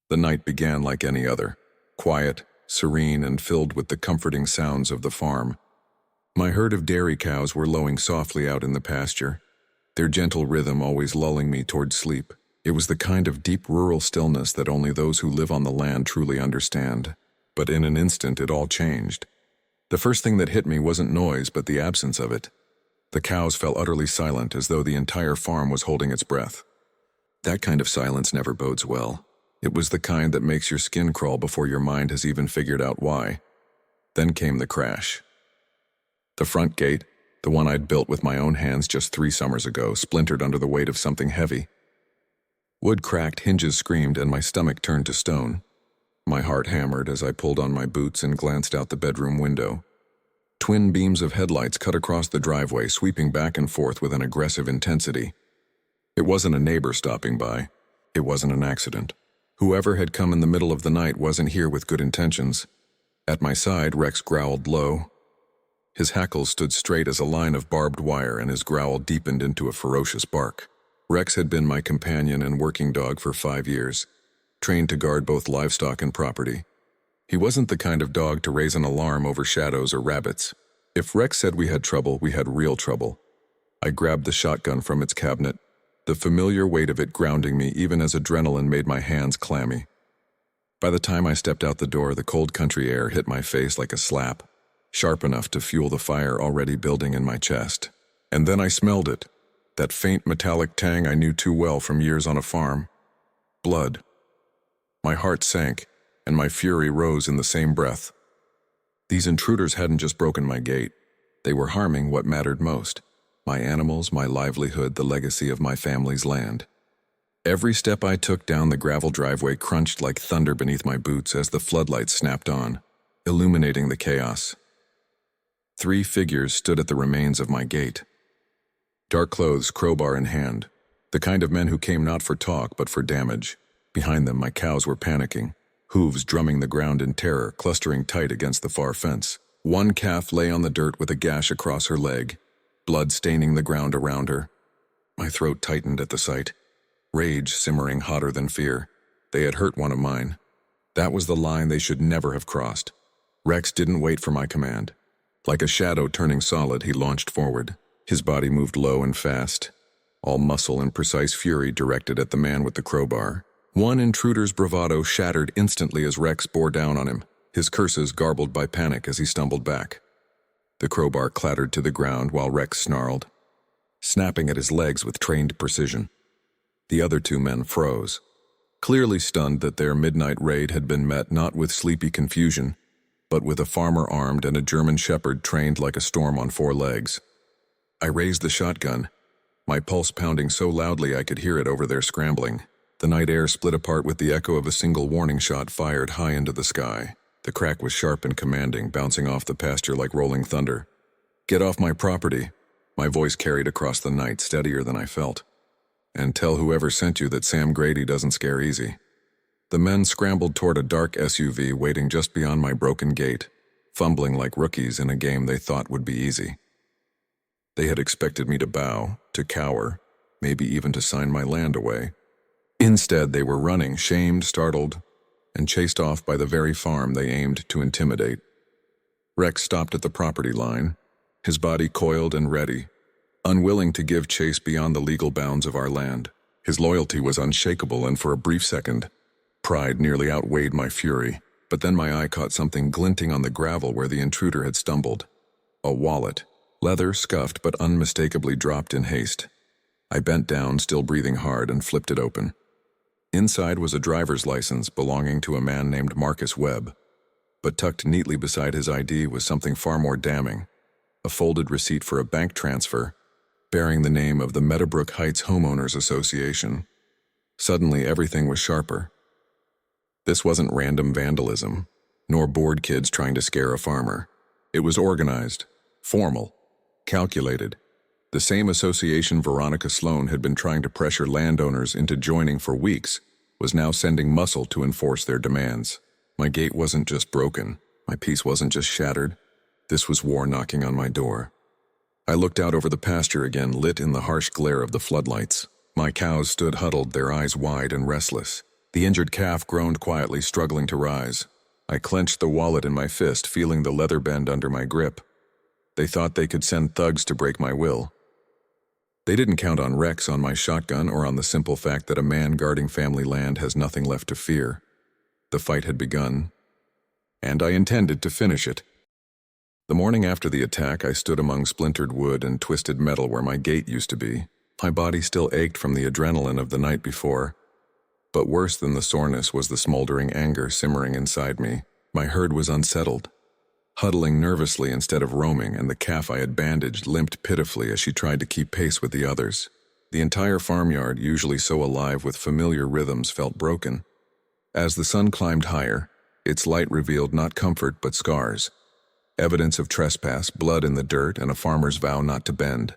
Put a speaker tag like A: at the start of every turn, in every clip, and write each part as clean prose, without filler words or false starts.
A: The night began like any other, quiet, serene, and filled with the comforting sounds of the farm. My herd of dairy cows were lowing softly out in the pasture, their gentle rhythm always lulling me toward sleep. It was the kind of deep rural stillness that only those who live on the land truly understand. But in an instant it all changed. The first thing that hit me wasn't noise, but the absence of it. The cows fell utterly silent, as though the entire farm was holding its breath. That kind of silence never bodes well. It was the kind that makes your skin crawl before your mind has even figured out why. Then came the crash. The front gate, the one I'd built with my own hands just 3 summers ago, splintered under the weight of something heavy. Wood cracked, hinges screamed, and my stomach turned to stone. My heart hammered as I pulled on my boots and glanced out the bedroom window. Twin beams of headlights cut across the driveway, sweeping back and forth with an aggressive intensity. It wasn't a neighbor stopping by. It wasn't an accident. Whoever had come in the middle of the night wasn't here with good intentions. At my side, Rex growled low. His hackles stood straight as a line of barbed wire, and his growl deepened into a ferocious bark. Rex had been my companion and working dog for 5 years, trained to guard both livestock and property. He wasn't the kind of dog to raise an alarm over shadows or rabbits. If Rex said we had trouble, we had real trouble. I grabbed the shotgun from its cabinet, the familiar weight of it grounding me even as adrenaline made my hands clammy. By the time I stepped out the door, the cold country air hit my face like a slap, sharp enough to fuel the fire already building in my chest. And then I smelled it, that faint metallic tang I knew too well from years on a farm. Blood. My heart sank, and my fury rose in the same breath. These intruders hadn't just broken my gate. They were harming what mattered most: my animals, my livelihood, the legacy of my family's land. Every step I took down the gravel driveway crunched like thunder beneath my boots as the floodlights snapped on, illuminating the chaos. 3 figures stood at the remains of my gate. Dark clothes, crowbar in hand, the kind of men who came not for talk but for damage. Behind them, my cows were panicking, hooves drumming the ground in terror, clustering tight against the far fence. One calf lay on the dirt with a gash across her leg, blood staining the ground around her. My throat tightened at the sight, rage simmering hotter than fear. They had hurt one of mine. That was the line they should never have crossed. Rex didn't wait for my command. Like a shadow turning solid, he launched forward. His body moved low and fast, all muscle and precise fury directed at the man with the crowbar. One intruder's bravado shattered instantly as Rex bore down on him, his curses garbled by panic as he stumbled back. The crowbar clattered to the ground while Rex snarled, snapping at his legs with trained precision. The other 2 men froze, clearly stunned that their midnight raid had been met not with sleepy confusion, but with a farmer armed and a German shepherd trained like a storm on 4 legs. I raised the shotgun, my pulse pounding so loudly I could hear it over their scrambling. The night air split apart with the echo of a single warning shot fired high into the sky. The crack was sharp and commanding, bouncing off the pasture like rolling thunder. "Get off my property," my voice carried across the night, steadier than I felt. "And tell whoever sent you that Sam Grady doesn't scare easy." The men scrambled toward a dark SUV waiting just beyond my broken gate, fumbling like rookies in a game they thought would be easy. They had expected me to bow, to cower, maybe even to sign my land away. Instead, they were running, shamed, startled, and chased off by the very farm they aimed to intimidate. Rex stopped at the property line, his body coiled and ready, unwilling to give chase beyond the legal bounds of our land. His loyalty was unshakable, and for a brief second, pride nearly outweighed my fury. But then my eye caught something glinting on the gravel where the intruder had stumbled. A wallet, leather, scuffed but unmistakably dropped in haste. I bent down, still breathing hard, and flipped it open. Inside was a driver's license belonging to a man named Marcus Webb, but tucked neatly beside his ID was something far more damning, a folded receipt for a bank transfer bearing the name of the Meadowbrook Heights Homeowners Association. Suddenly, everything was sharper. This wasn't random vandalism, nor bored kids trying to scare a farmer. It was organized, formal, calculated. The same association Veronica Sloan had been trying to pressure landowners into joining for weeks was now sending muscle to enforce their demands. My gate wasn't just broken. My peace wasn't just shattered. This was war knocking on my door. I looked out over the pasture again, lit in the harsh glare of the floodlights. My cows stood huddled, their eyes wide and restless. The injured calf groaned quietly, struggling to rise. I clenched the wallet in my fist, feeling the leather bend under my grip. They thought they could send thugs to break my will. They didn't count on Rex, on my shotgun, or on the simple fact that a man guarding family land has nothing left to fear. The fight had begun, and I intended to finish it. The morning after the attack, I stood among splintered wood and twisted metal where my gate used to be. My body still ached from the adrenaline of the night before, but worse than the soreness was the smoldering anger simmering inside me. My herd was unsettled, huddling nervously instead of roaming, and the calf I had bandaged limped pitifully as she tried to keep pace with the others. The entire farmyard, usually so alive with familiar rhythms, felt broken. As the sun climbed higher, its light revealed not comfort but scars. Evidence of trespass, blood in the dirt, and a farmer's vow not to bend.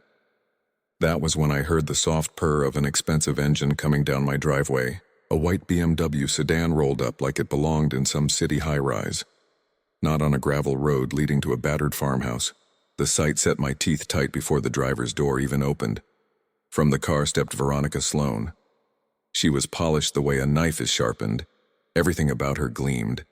A: That was when I heard the soft purr of an expensive engine coming down my driveway. A white BMW sedan rolled up like it belonged in some city high-rise, not on a gravel road leading to a battered farmhouse. The sight set my teeth tight before the driver's door even opened. From the car stepped Veronica Sloan. She was polished the way a knife is sharpened. Everything about her gleamed,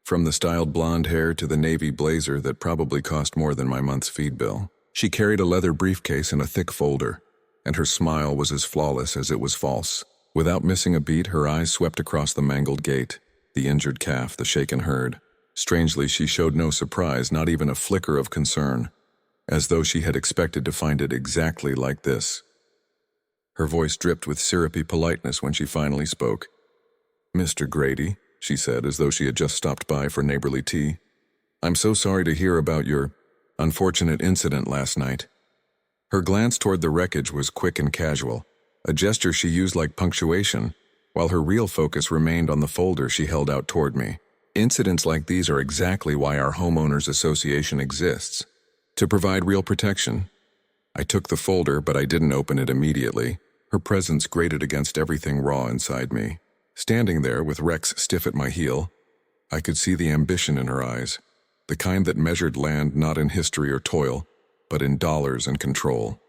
A: from the styled blonde hair to the navy blazer that probably cost more than my month's feed bill. She carried a leather briefcase and a thick folder, and her smile was as flawless as it was false. Without missing a beat, her eyes swept across the mangled gate, the injured calf, the shaken herd. Strangely, she showed no surprise, not even a flicker of concern, as though she had expected to find it exactly like this. Her voice dripped with syrupy politeness when she finally spoke. "Mr. Grady," she said, as though she had just stopped by for neighborly tea, "I'm so sorry to hear about your unfortunate incident last night." Her glance toward the wreckage was quick and casual, a gesture she used like punctuation, while her real focus remained on the folder she held out toward me. Incidents like these are exactly why our homeowners association exists, to provide real protection. I took the folder, but I didn't open it immediately. Her presence grated against everything raw inside me. Standing there with Rex stiff at my heel, I could see the ambition in her eyes, the kind that measured land not in history or toil, but in dollars and control.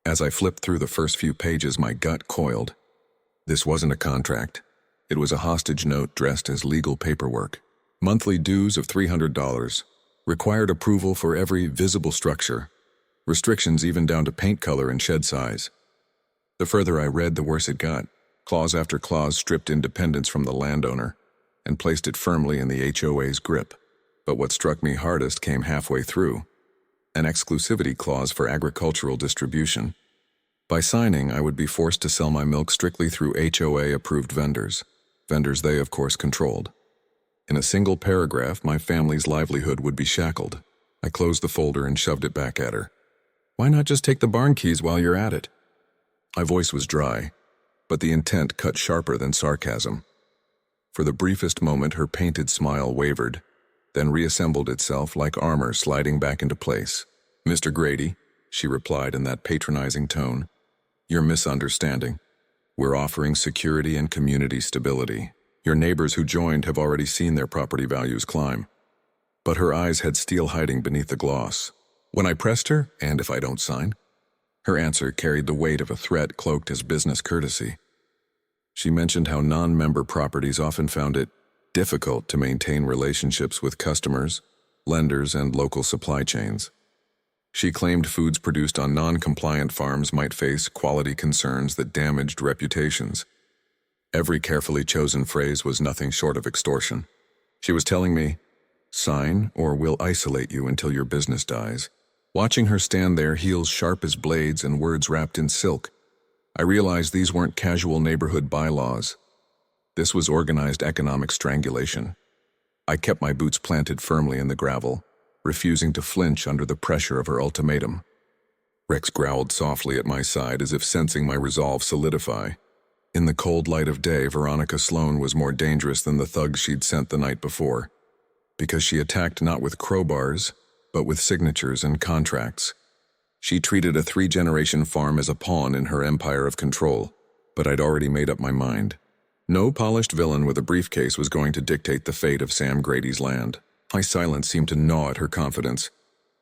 A: As I flipped through the first few pages, my gut coiled. This wasn't a contract. It was a hostage note dressed as legal paperwork. Monthly dues of $300, required approval for every visible structure, restrictions even down to paint color and shed size. The further I read, the worse it got. Clause after clause stripped independence from the landowner and placed it firmly in the HOA's grip. But what struck me hardest came halfway through: an exclusivity clause for agricultural distribution. By signing, I would be forced to sell my milk strictly through HOA-approved vendors they of course controlled. In a single paragraph, my family's livelihood would be shackled. I closed the folder and shoved it back at her. "Why not just take the barn keys while you're at it?" My voice was dry, but the intent cut sharper than sarcasm. For the briefest moment, her painted smile wavered, then reassembled itself like armor sliding back into place. "Mr. Grady," she replied in that patronizing tone, "you're misunderstanding. We're offering security and community stability. Your neighbors who joined have already seen their property values climb." But her eyes had steel hiding beneath the gloss. When I pressed her, "And if I don't sign?" her answer carried the weight of a threat cloaked as business courtesy. She mentioned how non-member properties often found it difficult to maintain relationships with customers, lenders, and local supply chains. She claimed foods produced on non-compliant farms might face quality concerns that damaged reputations. Every carefully chosen phrase was nothing short of extortion. She was telling me, "Sign, or we'll isolate you until your business dies." Watching her stand there, heels sharp as blades and words wrapped in silk, I realized these weren't casual neighborhood bylaws. This was organized economic strangulation. I kept my boots planted firmly in the gravel, refusing to flinch under the pressure of her ultimatum. Rex growled softly at my side as if sensing my resolve solidify. In the cold light of day, Veronica Sloan was more dangerous than the thugs she'd sent the night before, because she attacked not with crowbars, but with signatures and contracts. She treated a 3-generation farm as a pawn in her empire of control, but I'd already made up my mind. No polished villain with a briefcase was going to dictate the fate of Sam Grady's land. My silence seemed to gnaw at her confidence,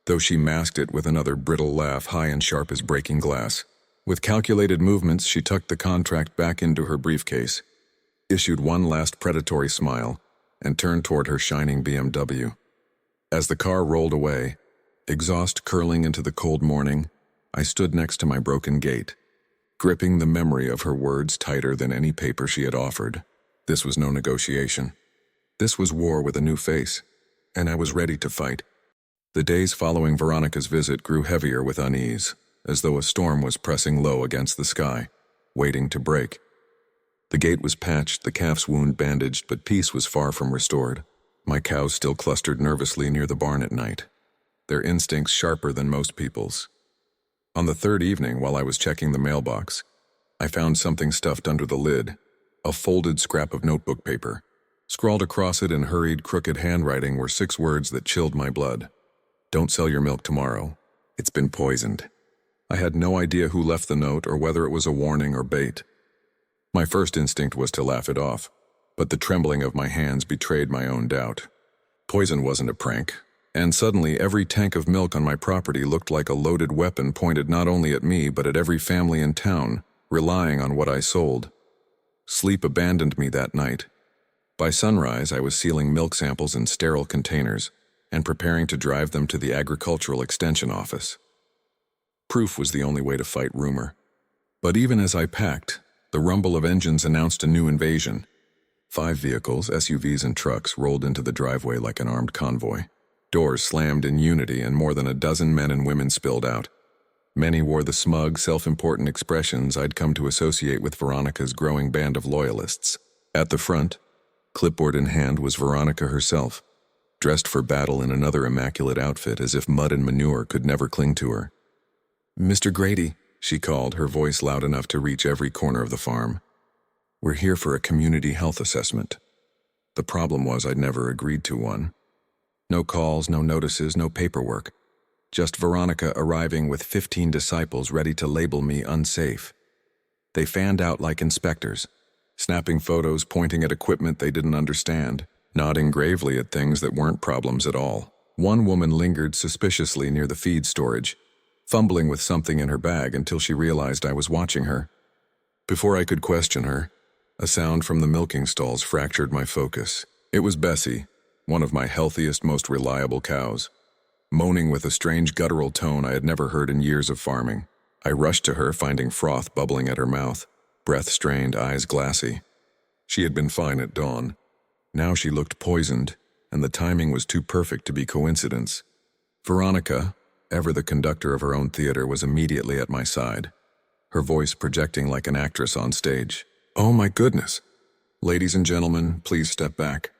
A: though she masked it with another brittle laugh high and sharp as breaking glass. With calculated movements, she tucked the contract back into her briefcase. issued one last predatory smile, and turned toward her shining BMW. As the car rolled away, exhaust curling into the cold morning, I stood next to my broken gate, gripping the memory of her words tighter than any paper she had offered. This was no negotiation. This was war with a new face, and I was ready to fight. The days following Veronica's visit grew heavier with unease, as though a storm was pressing low against the sky, waiting to break. The gate was patched, the calf's wound bandaged, but peace was far from restored. My cows still clustered nervously near the barn at night, their instincts sharper than most people's. On the third evening, while I was checking the mailbox, I found something stuffed under the lid, a folded scrap of notebook paper. Scrawled across it in hurried, crooked handwriting were 6 words that chilled my blood. "Don't sell your milk tomorrow. It's been poisoned." I had no idea who left the note or whether it was a warning or bait. My first instinct was to laugh it off, but the trembling of my hands betrayed my own doubt. Poison wasn't a prank, and suddenly every tank of milk on my property looked like a loaded weapon pointed not only at me but at every family in town, relying on what I sold. Sleep abandoned me that night. By sunrise, I was sealing milk samples in sterile containers and preparing to drive them to the Agricultural Extension Office. Proof was the only way to fight rumor. But even as I packed, the rumble of engines announced a new invasion. 5 vehicles, SUVs and trucks, rolled into the driveway like an armed convoy. Doors slammed in unity and more than a dozen men and women spilled out. Many wore the smug, self-important expressions I'd come to associate with Veronica's growing band of loyalists. At the front, clipboard in hand, was Veronica herself, dressed for battle in another immaculate outfit as if mud and manure could never cling to her. "Mr. Grady," she called, her voice loud enough to reach every corner of the farm. "We're here for a community health assessment." The problem was I'd never agreed to one. No calls, no notices, no paperwork. Just Veronica arriving with 15 disciples ready to label me unsafe. They fanned out like inspectors, snapping photos, pointing at equipment they didn't understand, nodding gravely at things that weren't problems at all. One woman lingered suspiciously near the feed storage, fumbling with something in her bag until she realized I was watching her. Before I could question her, a sound from the milking stalls fractured my focus. It was Bessie, one of my healthiest, most reliable cows, moaning with a strange guttural tone I had never heard in years of farming. I rushed to her, finding froth bubbling at her mouth, breath strained, eyes glassy. She had been fine at dawn. Now she looked poisoned, and the timing was too perfect to be coincidence. Veronica, ever the conductor of her own theater, was immediately at my side, her voice projecting like an actress on stage. "Oh my goodness. Ladies and gentlemen, please step back.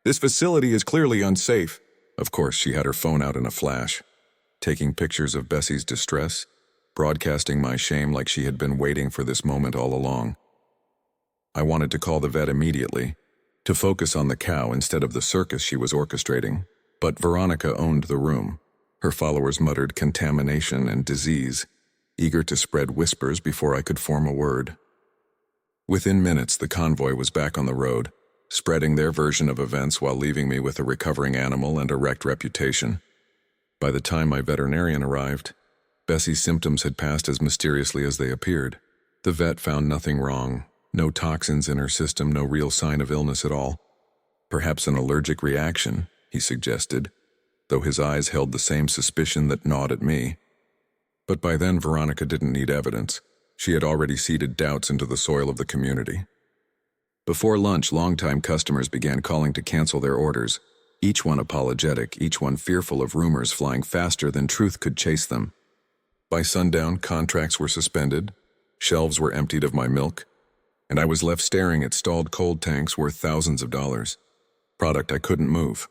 A: This facility is clearly unsafe." Of course, she had her phone out in a flash, taking pictures of Bessie's distress, broadcasting my shame like she had been waiting for this moment all along. I wanted to call the vet immediately, to focus on the cow instead of the circus she was orchestrating, but Veronica owned the room. Her followers muttered contamination and disease, eager to spread whispers before I could form a word. Within minutes, the convoy was back on the road, spreading their version of events while leaving me with a recovering animal and a wrecked reputation. By the time my veterinarian arrived, Bessie's symptoms had passed as mysteriously as they appeared. The vet found nothing wrong, no toxins in her system, no real sign of illness at all. Perhaps an allergic reaction, he suggested, though his eyes held the same suspicion that gnawed at me. But by then, Veronica didn't need evidence. She had already seeded doubts into the soil of the community. Before lunch, longtime customers began calling to cancel their orders, each one apologetic, each one fearful of rumors flying faster than truth could chase them. By sundown, contracts were suspended, shelves were emptied of my milk, and I was left staring at stalled cold tanks worth thousands of dollars. Product I couldn't move.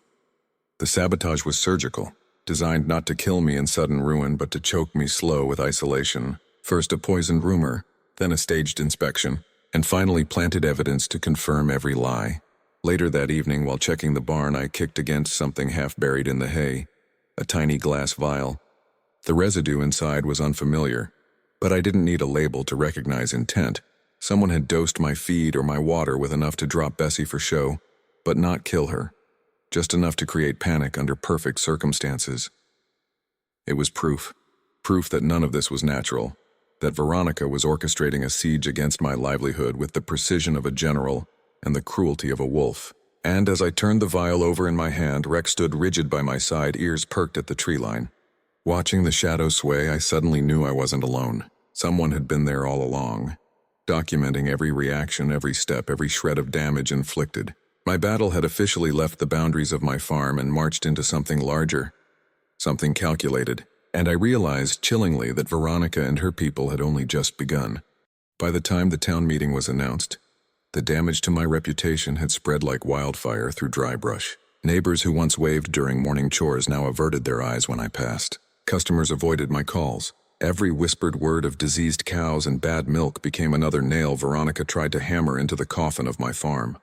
A: The sabotage was surgical, designed not to kill me in sudden ruin but to choke me slow with isolation. First a poisoned rumor, then a staged inspection, and finally planted evidence to confirm every lie. Later that evening, while checking the barn, I kicked against something half buried in the hay, a tiny glass vial. The residue inside was unfamiliar, but I didn't need a label to recognize intent. Someone had dosed my feed or my water with enough to drop Bessie for show, but not kill her. Just enough to create panic under perfect circumstances. It was proof that none of this was natural, that Veronica was orchestrating a siege against my livelihood with the precision of a general, and the cruelty of a wolf. And as I turned the vial over in my hand, Rex stood rigid by my side, ears perked at the tree line. Watching the shadow sway, I suddenly knew I wasn't alone. Someone had been there all along, documenting every reaction, every step, every shred of damage inflicted. My battle had officially left the boundaries of my farm and marched into something larger, something calculated, and I realized chillingly that Veronica and her people had only just begun. By the time the town meeting was announced, the damage to my reputation had spread like wildfire through dry brush. Neighbors who once waved during morning chores now averted their eyes when I passed. Customers avoided my calls. Every whispered word of diseased cows and bad milk became another nail Veronica tried to hammer into the coffin of my farm.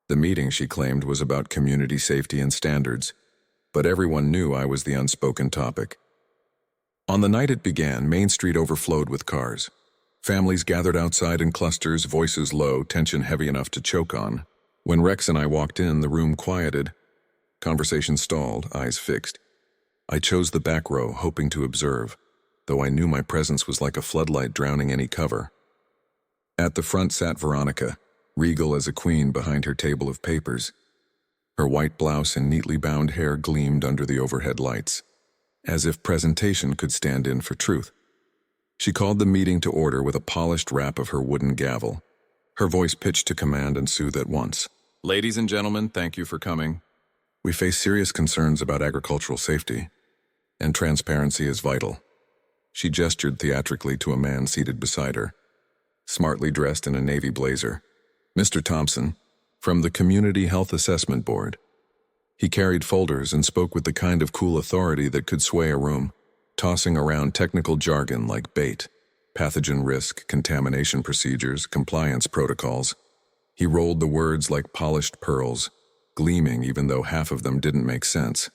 A: The meeting, she claimed, was about community safety and standards, but everyone knew I was the unspoken topic. On the night it began, Main Street overflowed with cars. Families gathered outside in clusters, voices low, tension heavy enough to choke on. When Rex and I walked in, the room quieted. Conversation stalled, eyes fixed. I chose the back row, hoping to observe, though I knew my presence was like a floodlight drowning any cover. At the front sat Veronica, regal as a queen behind her table of papers. Her white blouse and neatly bound hair gleamed under the overhead lights, as if presentation could stand in for truth. She called the meeting to order with a polished rap of her wooden gavel, her voice pitched to command and soothe at once. Ladies and gentlemen, thank you for coming. We face serious concerns about agricultural safety, and transparency is vital. She gestured theatrically to a man seated beside her, smartly dressed in a navy blazer. Mr. Thompson, from the Community Health Assessment Board. He carried folders and spoke with the kind of cool authority that could sway a room, tossing around technical jargon like bait, pathogen risk, contamination procedures, compliance protocols. He rolled the words like polished pearls, gleaming even though half of them didn't make sense.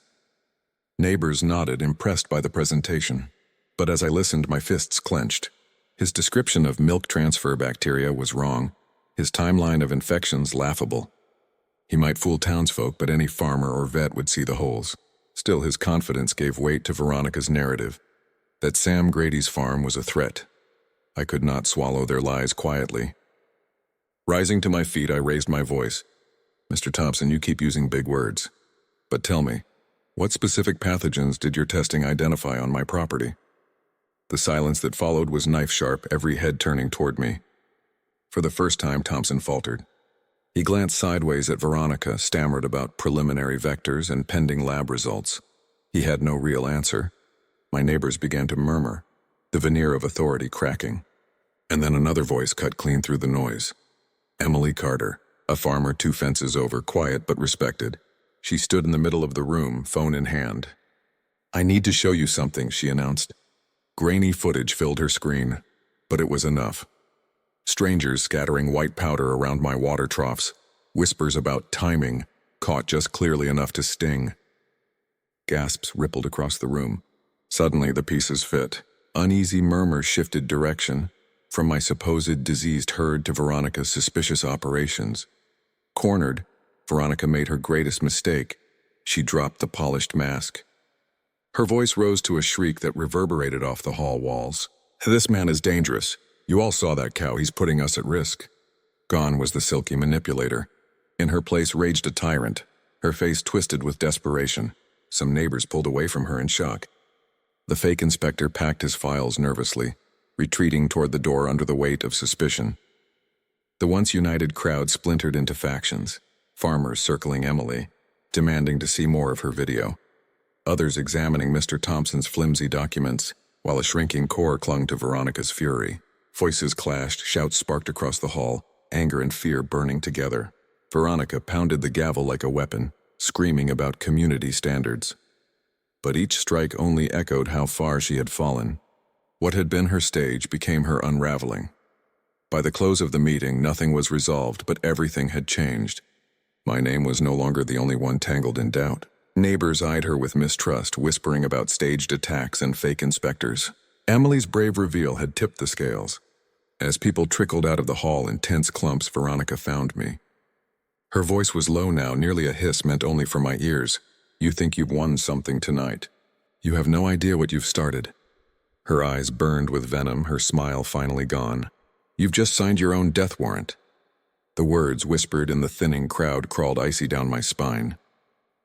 A: Neighbors nodded, impressed by the presentation, but as I listened, my fists clenched. His description of milk transfer bacteria was wrong, his timeline of infections laughable. He might fool townsfolk, but any farmer or vet would see the holes. Still, his confidence gave weight to Veronica's narrative, that Sam Grady's farm was a threat. I could not swallow their lies quietly. Rising to my feet, I raised my voice. Mr. Thompson, you keep using big words. But tell me, what specific pathogens did your testing identify on my property? The silence that followed was knife-sharp, every head turning toward me. For the first time, Thompson faltered. He glanced sideways at Veronica, stammered about preliminary vectors and pending lab results. He had no real answer. My neighbors began to murmur, the veneer of authority cracking. And then another voice cut clean through the noise. Emily Carter, a farmer 2 fences over, quiet but respected. She stood in the middle of the room, phone in hand. I need to show you something, she announced. Grainy footage filled her screen, but it was enough. Strangers scattering white powder around my water troughs, whispers about timing, caught just clearly enough to sting. Gasps rippled across the room. Suddenly the pieces fit. Uneasy murmurs shifted direction, from my supposed diseased herd to Veronica's suspicious operations. Cornered, Veronica made her greatest mistake. She dropped the polished mask. Her voice rose to a shriek that reverberated off the hall walls. This man is dangerous. You all saw that cow. He's putting us at risk. Gone was the silky manipulator. In her place raged a tyrant, her face twisted with desperation. Some neighbors pulled away from her in shock. The fake inspector packed his files nervously, retreating toward the door under the weight of suspicion. The once united crowd splintered into factions, farmers circling Emily, demanding to see more of her video. Others examining Mr. Thompson's flimsy documents, while a shrinking core clung to Veronica's fury. Voices clashed, shouts sparked across the hall, anger and fear burning together. Veronica pounded the gavel like a weapon, screaming about community standards. But each strike only echoed how far she had fallen. What had been her stage became her unraveling. By the close of the meeting, nothing was resolved, but everything had changed. My name was no longer the only one tangled in doubt. Neighbors eyed her with mistrust, whispering about staged attacks and fake inspectors. Emily's brave reveal had tipped the scales. As people trickled out of the hall in tense clumps, Veronica found me. Her voice was low now, nearly a hiss meant only for my ears. You think you've won something tonight. You have no idea what you've started. Her eyes burned with venom, her smile finally gone. You've just signed your own death warrant. The words, whispered in the thinning crowd, crawled icy down my spine.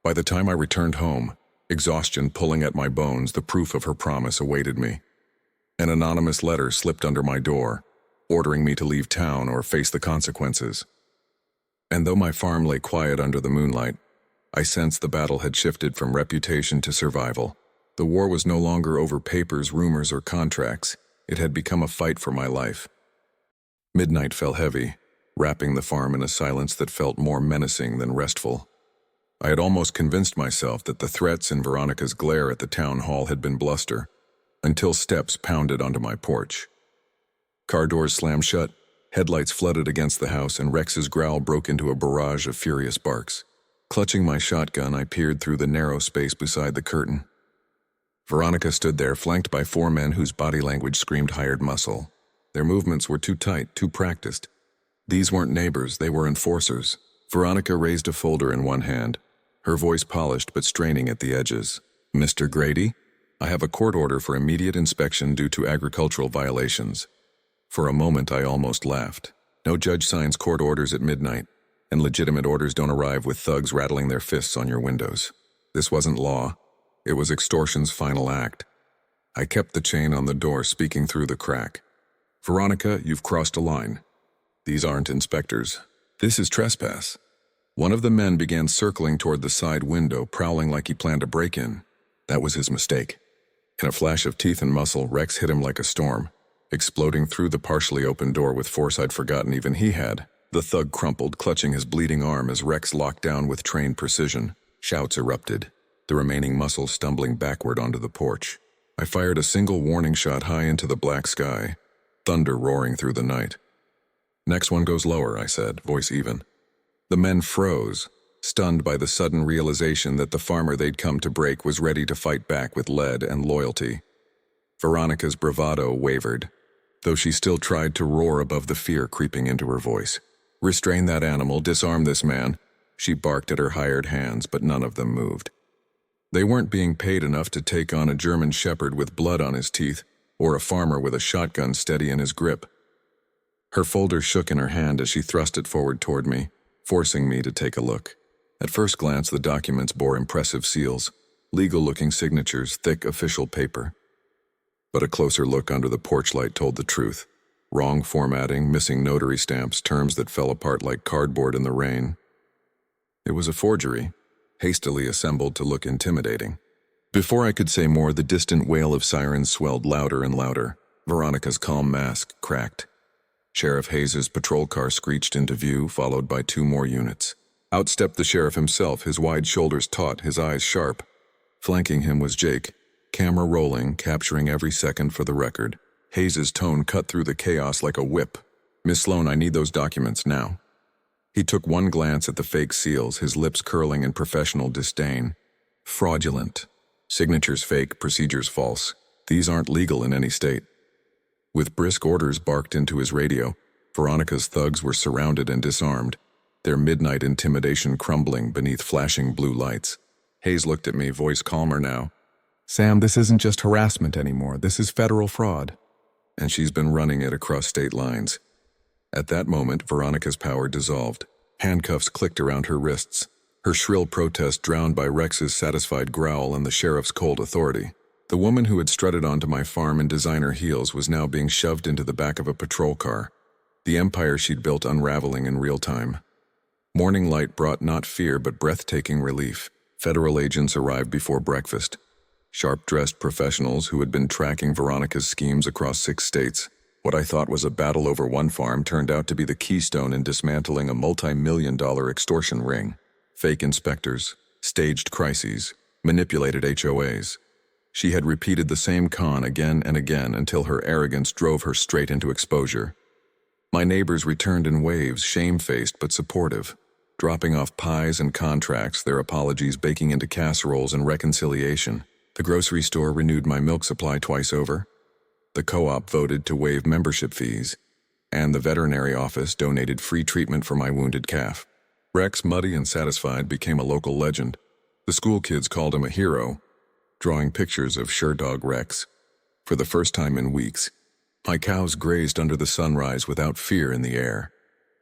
A: By the time I returned home, exhaustion pulling at my bones, the proof of her promise awaited me. An anonymous letter slipped under my door, ordering me to leave town or face the consequences. And though my farm lay quiet under the moonlight, I sensed the battle had shifted from reputation to survival. The war was no longer over papers, rumors, or contracts. It had become a fight for my life. Midnight fell heavy, wrapping the farm in a silence that felt more menacing than restful. I had almost convinced myself that the threats in Veronica's glare at the town hall had been bluster, until steps pounded onto my porch. Car doors slammed shut, headlights flooded against the house, and Rex's growl broke into a barrage of furious barks. Clutching my shotgun, I peered through the narrow space beside the curtain. Veronica stood there, flanked by 4 men whose body language screamed hired muscle. Their movements were too tight, too practiced. These weren't neighbors, they were enforcers. Veronica raised a folder in one hand, her voice polished but straining at the edges. "Mr. Grady, I have a court order for immediate inspection due to agricultural violations." For a moment I almost laughed. No judge signs court orders at midnight, and legitimate orders don't arrive with thugs rattling their fists on your windows. This wasn't law. It was extortion's final act. I kept the chain on the door, speaking through the crack. "Veronica, you've crossed a line. These aren't inspectors. This is trespass." One of the men began circling toward the side window, prowling like he planned to break in. That was his mistake. In a flash of teeth and muscle, Rex hit him like a storm, exploding through the partially open door with force I'd forgotten even he had. The thug crumpled, clutching his bleeding arm as Rex locked down with trained precision. Shouts erupted, the remaining muscles stumbling backward onto the porch. I fired a single warning shot high into the black sky, thunder roaring through the night. "Next one goes lower," I said, voice even. The men froze, stunned by the sudden realization that the farmer they'd come to break was ready to fight back with lead and loyalty. Veronica's bravado wavered, though she still tried to roar above the fear creeping into her voice. "Restrain that animal, disarm this man." She barked at her hired hands, but none of them moved. They weren't being paid enough to take on a German shepherd with blood on his teeth, or a farmer with a shotgun steady in his grip. Her folder shook in her hand as she thrust it forward toward me, forcing me to take a look. At first glance, the documents bore impressive seals, legal-looking signatures, thick official paper. But a closer look under the porch light told the truth. Wrong formatting, missing notary stamps, terms that fell apart like cardboard in the rain. It was a forgery, hastily assembled to look intimidating. Before I could say more, the distant wail of sirens swelled louder and louder. Veronica's calm mask cracked. Sheriff Hayes's patrol car screeched into view, followed by 2 more units. Out stepped the sheriff himself, his wide shoulders taut, his eyes sharp. Flanking him was Jake, camera rolling, capturing every second for the record. Hayes's tone cut through the chaos like a whip. "Miss Sloan, I need those documents now." He took one glance at the fake seals, his lips curling in professional disdain. "Fraudulent. Signatures fake, procedures false. These aren't legal in any state." With brisk orders barked into his radio, Veronica's thugs were surrounded and disarmed, their midnight intimidation crumbling beneath flashing blue lights. Hayes looked at me, voice calmer now. "Sam, this isn't just harassment anymore. This is federal fraud. And she's been running it across state lines." At that moment, Veronica's power dissolved. Handcuffs clicked around her wrists, her shrill protest drowned by Rex's satisfied growl and the sheriff's cold authority. The woman who had strutted onto my farm in designer heels was now being shoved into the back of a patrol car, the empire she'd built unraveling in real time. Morning light brought not fear but breathtaking relief. Federal agents arrived before breakfast. Sharp-dressed professionals who had been tracking Veronica's schemes across 6 states. What I thought was a battle over one farm turned out to be the keystone in dismantling a multi-million-dollar extortion ring. Fake inspectors, staged crises, manipulated HOAs. She had repeated the same con again and again until her arrogance drove her straight into exposure. My neighbors returned in waves, shamefaced but supportive, dropping off pies and contracts, their apologies baking into casseroles and reconciliation. The grocery store renewed my milk supply twice over. The co-op voted to waive membership fees, and the veterinary office donated free treatment for my wounded calf. Rex, muddy and satisfied, became a local legend. The school kids called him a hero, drawing pictures of Sherdog Rex. For the first time in weeks, my cows grazed under the sunrise without fear in the air.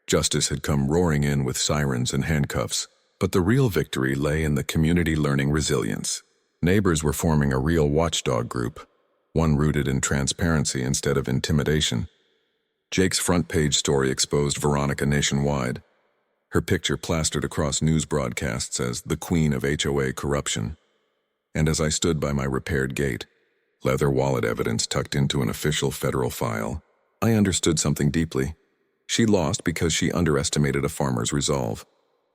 A: Justice had come roaring in with sirens and handcuffs, but the real victory lay in the community learning resilience. Neighbors were forming a real watchdog group, one rooted in transparency instead of intimidation. Jake's front-page story exposed Veronica nationwide, her picture plastered across news broadcasts as the queen of HOA corruption. And as I stood by my repaired gate, leather wallet evidence tucked into an official federal file, I understood something deeply. She lost because she underestimated a farmer's resolve.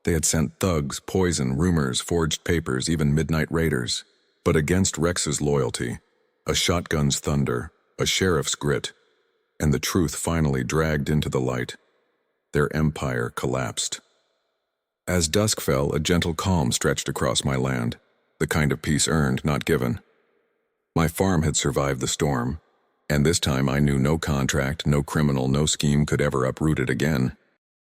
A: They had sent thugs, poison, rumors, forged papers, even midnight raiders. But against Rex's loyalty, a shotgun's thunder, a sheriff's grit, and the truth finally dragged into the light. Their empire collapsed. As dusk fell, a gentle calm stretched across my land, the kind of peace earned, not given. My farm had survived the storm, and this time I knew no contract, no criminal, no scheme could ever uproot it again.